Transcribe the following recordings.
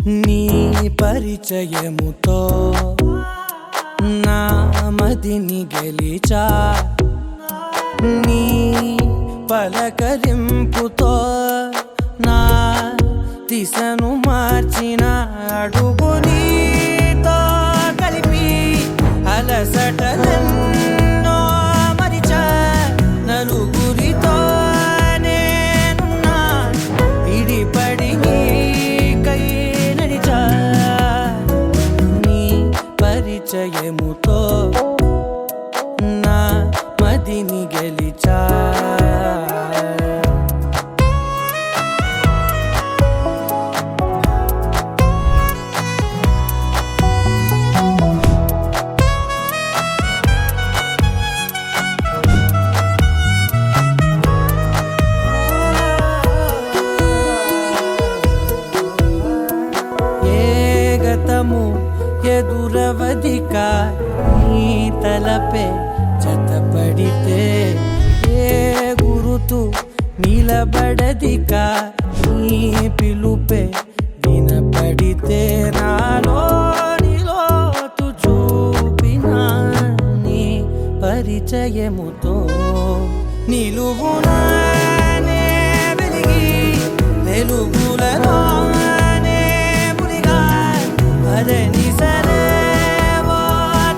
నీ పరిచయముతో నా మదిని గెలిచా, నీ పలకరింపుతో నా దిశను మార్చిన అడుగు నీతో కలిపి అలసటలెన్నో మరిచా, నలుగురితో నేనున్నా ఇడిపడి నీకై నడిచా, నీ పరిచయముతో నా మదిని గెలిచా. ఎదురవదిక నీ తలపే జతపడితే, ఏ గురుతు నిలబడదిక నీ పిలుపే వినపడితే, నాలోని లోతు చూపిన నీ పరిచయముతో నిలువునానే వెలిగి వెలుగులలో అదని సరేవో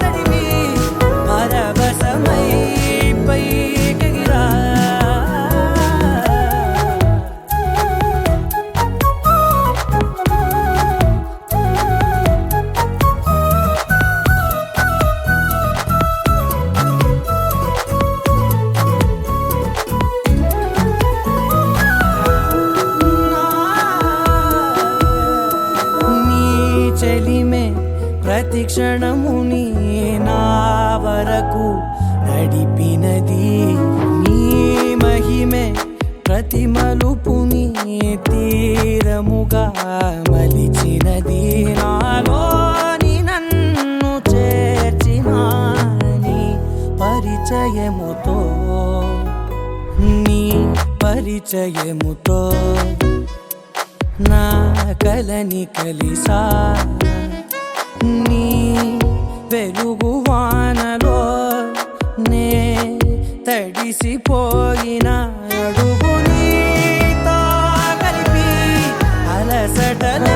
తడివి పరవశమై పైకెగిరా. చెలిమే ప్రతి క్షణముని నా వరకు నడిపినది, నీ మహిమే ప్రతి మలుపుని తీరముగా మలిచినది, నాలోని నన్ను చేర్చిన నీ పరిచయముతో, నీ పరిచయముతో నా కలని కలిసా, నీ వెలుగు వానలో నే తడిసిపోయిన అడుగు నీతో కలిపి అలసటల